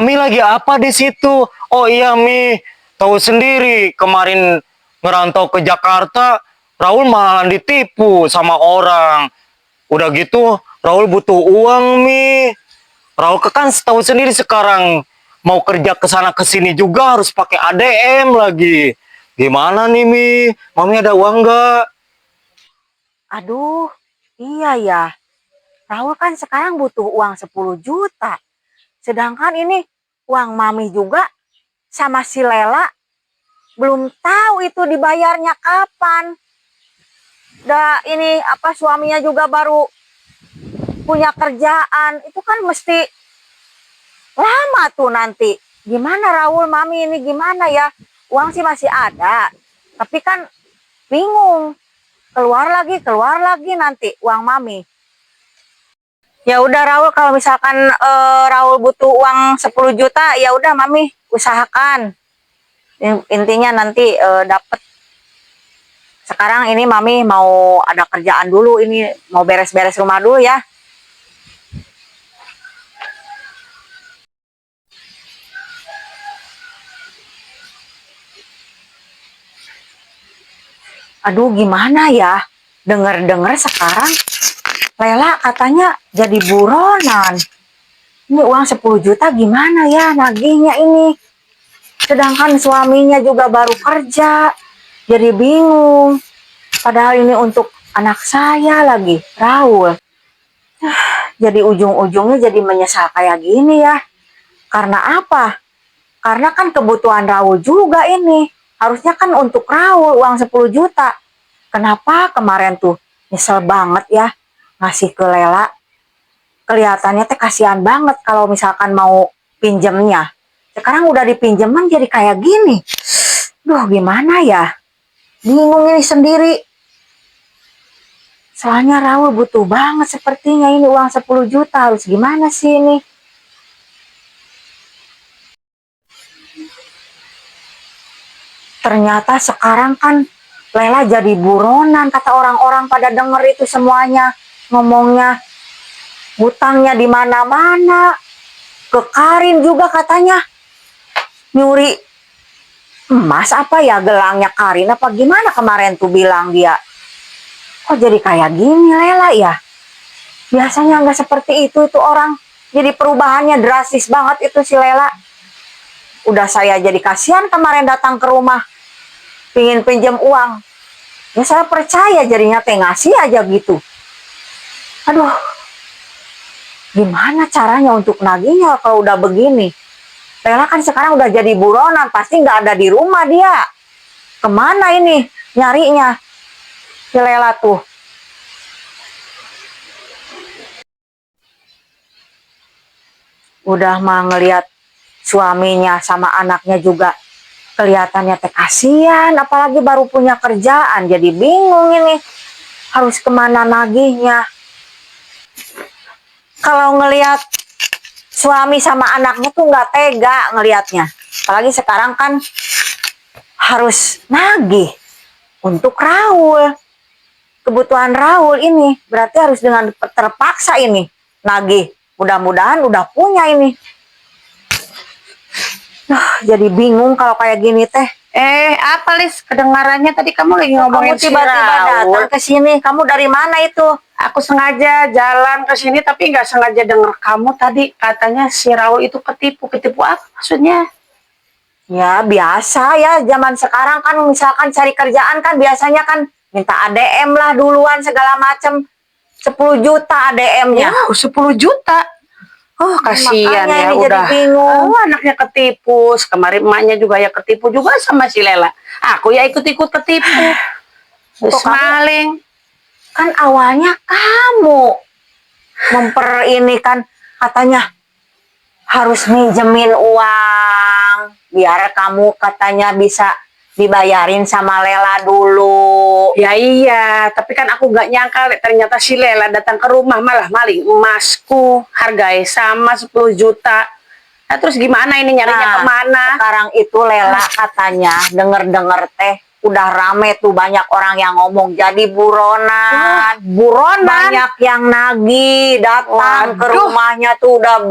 Mi lagi apa di situ? Oh iya Mi, tahu sendiri kemarin ngerantau ke Jakarta, Raul malah ditipu sama orang. Udah gitu, Raul butuh uang Mi. Raul kan tahu sendiri sekarang mau kerja ke sana ke sini juga harus pakai ADM lagi. Gimana nih Mi? Mami ada uang nggak? Aduh, iya ya. Raul kan sekarang butuh uang 10 juta. Sedangkan ini uang mami juga sama si Lela belum tahu itu dibayarnya kapan. Ini apa suaminya juga baru punya kerjaan. Itu kan mesti lama tuh nanti. Gimana Raul, mami ini gimana ya? Uang sih masih ada. Tapi kan bingung. Keluar lagi nanti uang mami. Ya udah Raul, kalau misalkan Raul butuh uang 10 juta, ya udah mami usahakan. Intinya nanti dapat. Sekarang ini mami mau ada kerjaan dulu, ini mau beres-beres rumah dulu ya. Aduh gimana ya, denger-denger sekarang Lela katanya jadi buronan. Ini uang 10 juta gimana ya nagihnya ini. Sedangkan suaminya juga baru kerja, jadi bingung. Padahal ini untuk anak saya lagi, Raul. Jadi ujung-ujungnya jadi menyesal kayak gini ya. Karena apa? Karena kan kebutuhan Raul juga ini. Harusnya kan untuk Raul uang 10 juta. Kenapa kemarin tuh nyesel banget ya ngasih ke Lela. Kelihatannya teh kasihan banget kalau misalkan mau pinjemnya. Sekarang udah dipinjeman jadi kayak gini. Duh gimana ya? Bingung ini sendiri. Soalnya Raul butuh banget sepertinya ini uang 10 juta. Harus gimana sih ini? Ternyata sekarang kan Lela jadi buronan, kata orang-orang pada denger itu semuanya ngomongnya. Hutangnya di mana-mana. Ke Karin juga katanya nyuri emas apa ya, gelangnya Karin apa gimana kemarin tuh bilang dia. Kok jadi kayak gini Lela ya? Biasanya nggak seperti itu orang. Jadi perubahannya drastis banget itu si Lela. Udah saya jadi kasihan kemarin datang ke rumah pingin pinjam uang. Ya saya percaya jadinya teh ngasih aja gitu. Aduh, gimana caranya untuk nagihnya kalau udah begini? Lela kan sekarang udah jadi buronan, pasti nggak ada di rumah dia. Kemana ini nyarinya si Lela tuh? Udah mah ngelihat suaminya sama anaknya juga kelihatannya teh kasihan, apalagi baru punya kerjaan, jadi bingung ini harus kemana nagihnya. Kalau ngelihat suami sama anaknya tuh nggak tega ngelihatnya, apalagi sekarang kan harus nagih untuk Raul, kebutuhan Raul ini berarti harus dengan terpaksa ini nagih. Mudah-mudahan udah punya ini. Jadi bingung kalau kayak gini teh. Apa Lis? Kedengarannya tadi kamu lagi ngomongin Kamu tiba-tiba datang ke sini. Kamu dari mana itu? Aku sengaja jalan ke sini tapi nggak sengaja denger kamu tadi katanya si Raul itu ketipu. Ketipu apa maksudnya? Ya biasa ya, zaman sekarang kan misalkan cari kerjaan kan biasanya kan minta ADM lah duluan segala macem. 10 juta ADM-nya. Wow, 10 juta. Oh, kasihan Makanya ya ini udah. jadi bingung. Oh, anaknya ketipu. Kemarin emaknya juga ya ketipu juga sama si Lela. Aku ya ikut-ikut ketipu. Terus maling. Kan awalnya kamu ini kan katanya harus minjemin uang biar kamu katanya bisa dibayarin sama Lela dulu. Ya iya, tapi kan aku nggak nyangka ternyata si Lela datang ke rumah malah maling emasku. Harganya sama 10 juta. Nah, terus gimana ini nyarinya kemana? Sekarang itu Lela katanya denger-denger teh udah rame tuh, banyak orang yang ngomong jadi buronan. Buronan? Banyak yang nagih datang ke rumahnya tuh udah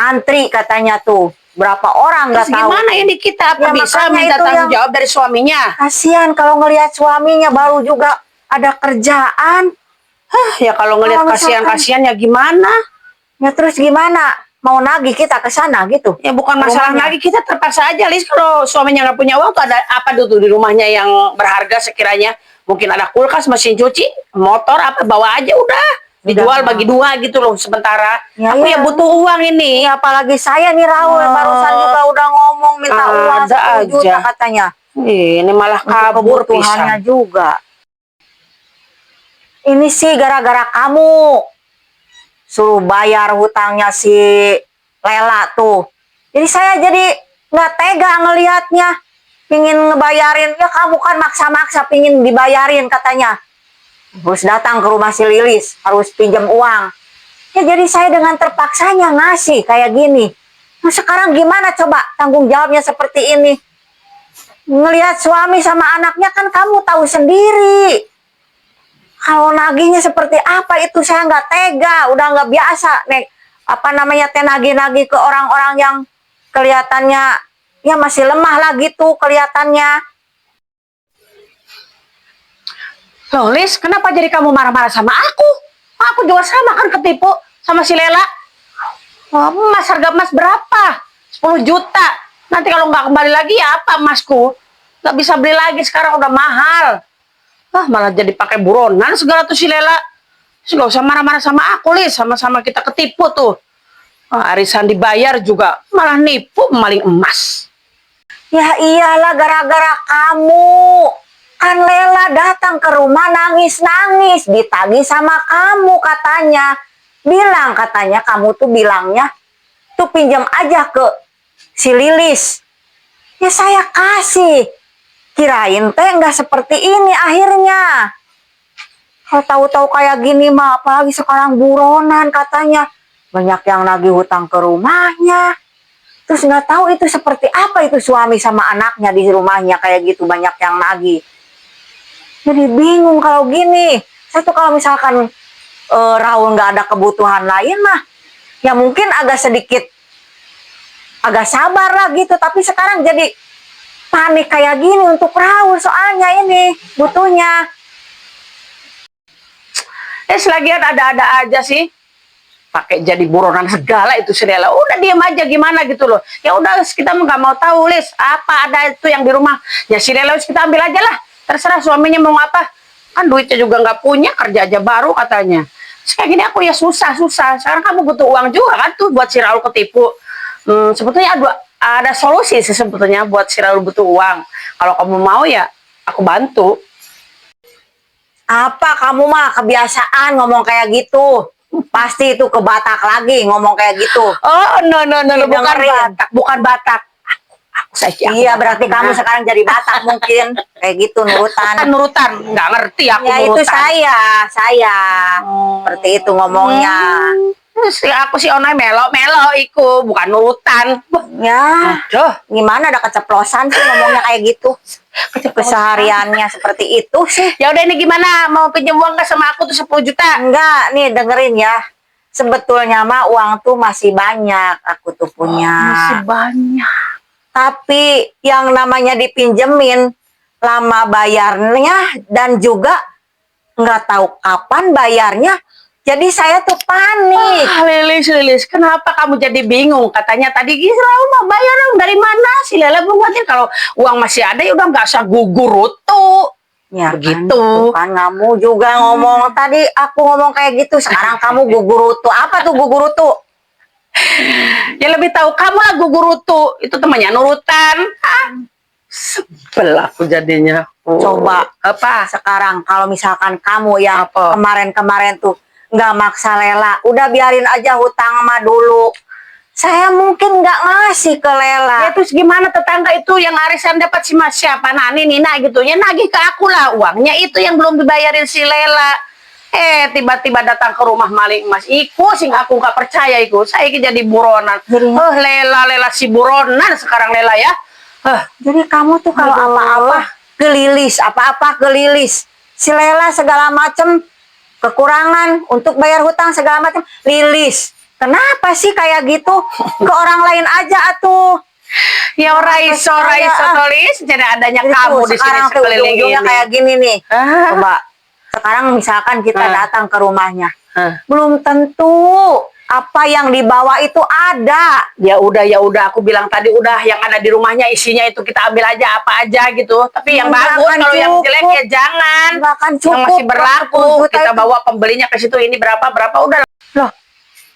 Antri katanya tuh. Berapa orang nggak Terus tahu. gimana ini kita? Apa Ya, bisa makanya minta itu tanggung yang- jawab dari suaminya? Kasihan kalau ngelihat suaminya baru juga ada kerjaan. Ya kalau ngelihat Kalau misalkan- kasihan-kasihan ya gimana? Ya terus gimana? Mau nagih kita ke sana gitu? Ya bukan masalah Rumahnya. lagi, kita terpaksa aja, Lis. Kalau suaminya nggak punya uang tuh ada apa tuh di rumahnya yang berharga sekiranya? Mungkin ada kulkas, mesin cuci, motor, apa bawa aja udah. Dijual Udah. bagi dua gitu loh sementara. Ya, Aku iya. ya butuh uang ini. Ya apalagi saya nih Raul barusan juga udah ngomong minta uang Ada 10 juta aja. katanya. Ini malah Untuk kabur kebutuhannya pisan. juga. Ini sih gara-gara kamu suruh bayar hutangnya si Lela tuh. Jadi saya jadi nggak tega ngelihatnya. Pingin ngebayarin, ya kamu kan maksa-maksa pingin dibayarin katanya. Harus datang ke rumah si Lilis, harus pinjam uang. Ya jadi saya dengan terpaksanya ngasih kayak gini. Nah sekarang gimana coba tanggung jawabnya seperti ini? Ngelihat suami sama anaknya kan kamu tahu sendiri. Kalau nagihnya seperti apa itu saya nggak tega, udah nggak biasa nih. Apa namanya nagih-nagih ke orang-orang yang kelihatannya ya masih lemah lah gitu kelihatannya. Loh, Lis, kenapa jadi kamu marah-marah sama aku? Aku juga sama kan ketipu sama si Lela. Oh, emas, harga emas berapa? 10 juta. Nanti kalau nggak kembali lagi ya apa emasku? Nggak bisa beli lagi, sekarang udah mahal. Malah jadi pakai buronan segala tuh si Lela. Terus nggak usah marah-marah sama aku, Lis. Sama-sama kita ketipu tuh. Arisan dibayar juga, malah nipu maling emas. Ya iyalah gara-gara kamu. Kan Lela datang ke rumah nangis-nangis, ditagih sama kamu katanya. Bilang katanya kamu tuh bilangnya tuh pinjam aja ke si Lilis. Ya saya kasih. Kirain teh nggak seperti ini akhirnya. Kalau tahu-tahu kayak gini mah apalagi sekarang buronan katanya. Banyak yang nagih hutang ke rumahnya. Terus nggak tahu itu seperti apa itu suami sama anaknya di rumahnya kayak gitu banyak yang nagih. Jadi bingung kalau gini. Saya tuh kalau misalkan Raul nggak ada kebutuhan lain mah, ya mungkin agak sedikit agak sabar lah gitu. Tapi sekarang jadi panik kayak gini untuk Raul soalnya ini butuhnya. Selagian ada-ada aja sih. Pakai jadi buronan segala itu si Lela. Udah diam aja gimana gitu loh. Ya udah kita nggak mau tahu, Lis. Apa ada itu yang di rumah? Ya si Lela kita ambil aja lah. Terserah suaminya mau apa. Kan duitnya juga nggak punya, kerja aja baru katanya. Terus kayak gini aku ya susah-susah. Sekarang kamu butuh uang juga kan tuh buat si Raul ketipu. Sebetulnya ada solusi sih sebetulnya buat si Raul butuh uang. Kalau kamu mau ya aku bantu. Apa kamu mah kebiasaan ngomong kayak gitu? Pasti itu ke Batak lagi ngomong kayak gitu. Oh, no, Nih, bukan dengerin. Batak, bukan Batak. Aku saja. Iya berarti kamu sekarang jadi Batak mungkin kayak gitu nurutan. Nurutan, nggak ngerti aku Ya nurutan. itu saya seperti itu ngomongnya. Aku si Onai melo iku, bukan nurutan. Ya Aduh, gimana ada keceplosan sih ngomongnya kayak gitu. Kesehariannya seperti itu sih. ya udah ini gimana? Mau pinjam uang nggak sama aku tuh 10 juta? Enggak, nih dengerin ya. Sebetulnya mah uang tuh masih banyak aku tuh punya. Masih banyak. Tapi yang namanya dipinjemin lama bayarnya dan juga nggak tahu kapan bayarnya. Jadi saya tuh panik. Lilis, kenapa kamu jadi bingung? Katanya tadi Raul mau bayar dari mana? Si Lela belum ngajar kalau uang masih ada ya udah nggak usah gugurutu. Ya Begitu. kan kamu juga ngomong tadi aku ngomong kayak gitu. Sekarang kamu gugurutu. Apa tuh gugurutu? Ya lebih tahu kamu lah gugurutu. Itu temannya nurutan. Sebel aku jadinya. Coba Apa? sekarang kalau misalkan kamu yang Apa? kemarin-kemarin tuh nggak maksa Lela, udah biarin aja hutang mah dulu. Saya mungkin nggak ngasih ke Lela. Ya terus gimana tetangga itu yang arisan dapat si Mas siapa? Nani, Nina gitu. Ya nagih ke aku lah uangnya itu yang belum dibayarin si Lela. Tiba-tiba datang ke rumah maling emas. Iku sing aku nggak percaya iku. Saya jadi buronan. Jadi- Lela si buronan sekarang Lela ya. Jadi kamu tuh kalau Aduh. apa-apa gelilis, apa-apa gelilis. Si Lela segala macem kekurangan untuk bayar hutang segala macam lilis. Kenapa sih kayak gitu? Ke orang lain aja atuh. Ya raiso tulis jadi adanya Itu, kamu di sini sekarang tuh sekeliling ujung-ujungnya ini. kayak gini nih. Ah. Coba sekarang misalkan kita Ah. datang ke rumahnya, Ah. belum tentu apa yang dibawa itu ada. Ya udah aku bilang tadi udah yang ada di rumahnya isinya itu kita ambil aja apa aja gitu. Tapi yang Nggak bagus akan kalau yang cukup. jelek ya jangan. Nggak akan Yang cukup. masih berlaku 20 juta kita itu. bawa pembelinya ke situ ini berapa udah. Loh,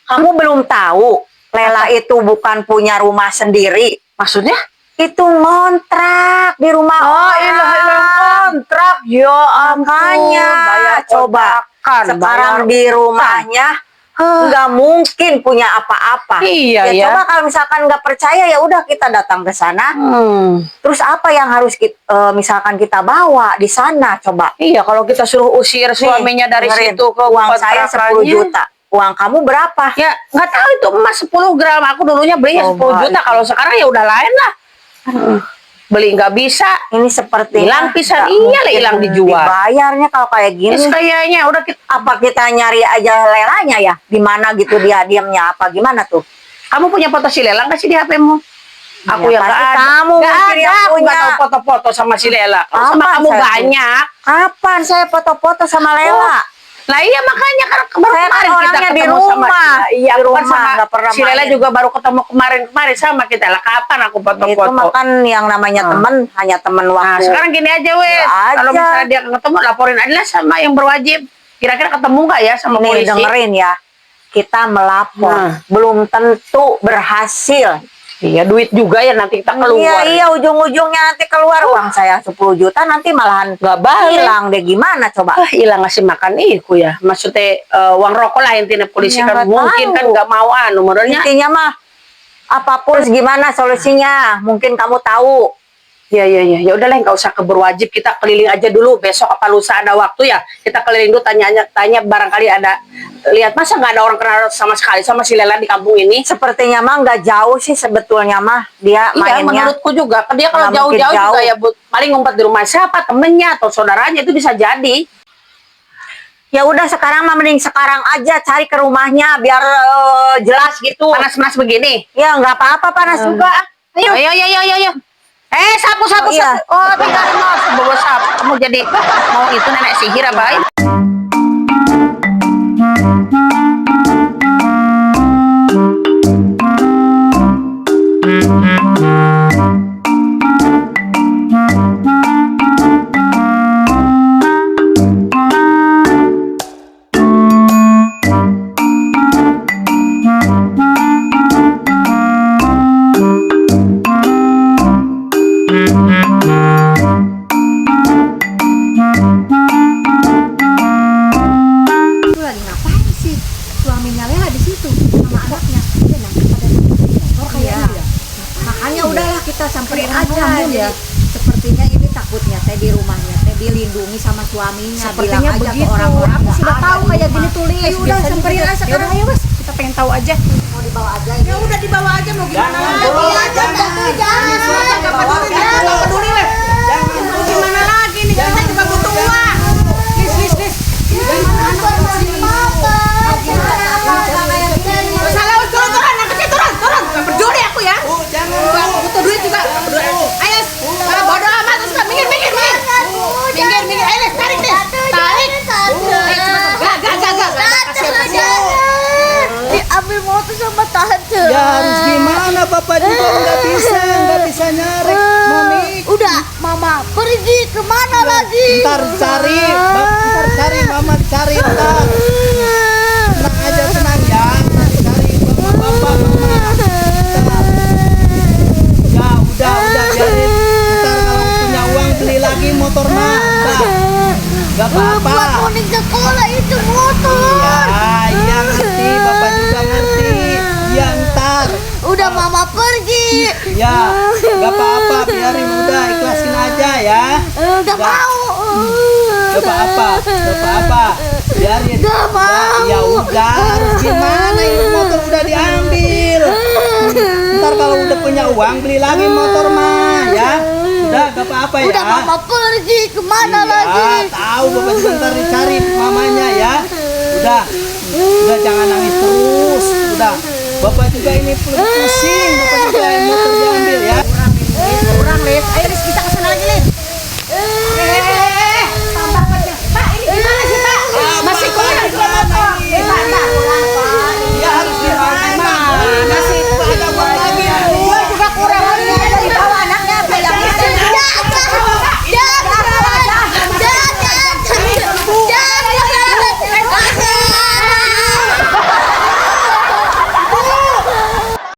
kamu belum tahu Lela itu bukan punya rumah sendiri. Maksudnya? Itu ngontrak di rumah kontrak. Ya Makanya coba sekarang di rumahnya nggak mungkin punya apa-apa. Iya, ya. Coba kalau misalkan nggak percaya ya udah kita datang ke sana. Terus apa yang harus misalkan kita bawa di sana coba? Iya, kalau kita suruh usir suaminya dari Dengerin, situ ke uang saya 10 kontrakannya. juta. Uang kamu berapa? Ya, nggak tahu itu emas 10 gram. Aku dulunya belinya 10 juta. Kalau sekarang ya udah lain lah. Beli nggak bisa. Ini seperti Hilang pisan, iya lah hilang dijual. Dibayarnya kalau kayak gini. Kayaknya udah kita, Apa kita nyari aja Lelanya ya? Di mana gitu dia diamnya apa gimana tuh? kamu punya foto si Lela nggak sih di HP-mu? Aku Ya, yang nggak pasti ada. kamu Nggak mungkin ada. yang Aku nggak punya. tahu foto-foto sama si Lela. Kalau sama Apa kamu saya banyak. Kapan saya foto-foto sama Lela? Lah iya makanya kan baru Saya kan kemarin kita orangnya di ketemu sama rumah. iya Di aku kan rumah, sama nggak pernah si Lela main. juga baru ketemu kemarin sama kita lah. Kapan aku Itu foto-foto? makan yang namanya temen, hanya temen Nah, waktu. sekarang gini aja wes. Aja. Kalau misalnya dia ketemu laporin aja lah sama yang berwajib. Kira-kira ketemu nggak ya sama Nih polisi? dengerin ya. Kita melapor, Nah. belum tentu berhasil. Iya, duit juga ya nanti kita keluar. Iya, ujung-ujungnya nanti keluar uang saya 10 juta nanti malahan Nggak balik. hilang deh gimana coba? Ah, hilang ngasih makan iku ya. Maksudnya uang rokok lah intinya polisi Ya, kan nggak mungkin tahu. kan nggak mau modalnya. Intinya mah apapun gimana solusinya, mungkin kamu tahu. Ya ya udahlah nggak usah keberwajib, kita keliling aja dulu besok apa lusa ada waktu ya kita keliling dulu tanya barangkali ada lihat masa nggak ada orang kenal sama sekali sama si Lela di kampung ini. Sepertinya mah nggak jauh sih sebetulnya mah dia Iya mainnya. menurutku juga dia kalau Nggak mungkin jauh-jauh juga jauh. ya paling ngumpet di rumah siapa temennya atau saudaranya itu bisa jadi. Ya udah sekarang mah mending sekarang aja cari ke rumahnya biar jelas gitu. Panas-panas begini. Ya nggak apa-apa panas juga. Ayo. Ayo. Sapu. Oh, iya. Oh, tinggal mau bawa sapu. Kamu jadi mau itu nenek sihir apa? Itu lagi ngapain sih suaminya Lela di situ sama anaknya? Dia nangkep pada motor kayaknya ya. Makanya udahlah kita samperin aja ya. Sepertinya ini takutnya teh di rumahnya teh dilindungi sama suaminya. Sepertinya Bilang aja begitu. ke orang-orang Aku nggak sudah ada tahu di kayak rumah. gini tulis. Udah Biasanya samperin juga. aja Ya sekarang. udah, ayo Mas, kita pengen tahu aja. Mau dibawa aja Ya udah dibawa aja mau gimana lagi? Jangan peduli weh. Mau gimana lagi nih? Kita juga butuh uang. Lis. Salah turun, angkatnya turun. Gak peduli aku ya. Aku butuh duit juga. Gak peduli. Ayo, bodoh amat. Terus minggir. Minggir. Ayo, tarik deh. Tarik. Gak. diambil motor sama tante. Ya harus gimana Bapak juga nggak bisa nyari Mami. Udah mama pergi kemana lagi? Ntar cari Mama cari ntar. Tenang aja tenang ya. Nanti cari Bapak Mama. Ntar. Ya udah biarin. Ntar kalau punya uang beli lagi motor mah. Gak apa-apa. Buat Monik sekolah itu motor. Iya ngerti Bapak juga ngerti. Ya ntar. Udah mama pergi. Ya, gak apa-apa, biarin udah, ikhlasin aja ya. Gak mau. Gak apa-apa, biarin. Gak mau. Ya udah, harus gimana ini motor udah diambil. Ntar kalau udah punya uang beli lagi motor mah ya. Udah, gak apa-apa ya. Udah mama pergi kemana Iya, lagi? tahu Bapak juga ntar dicari mamanya ya. Udah jangan nangis terus. Udah juga ini perut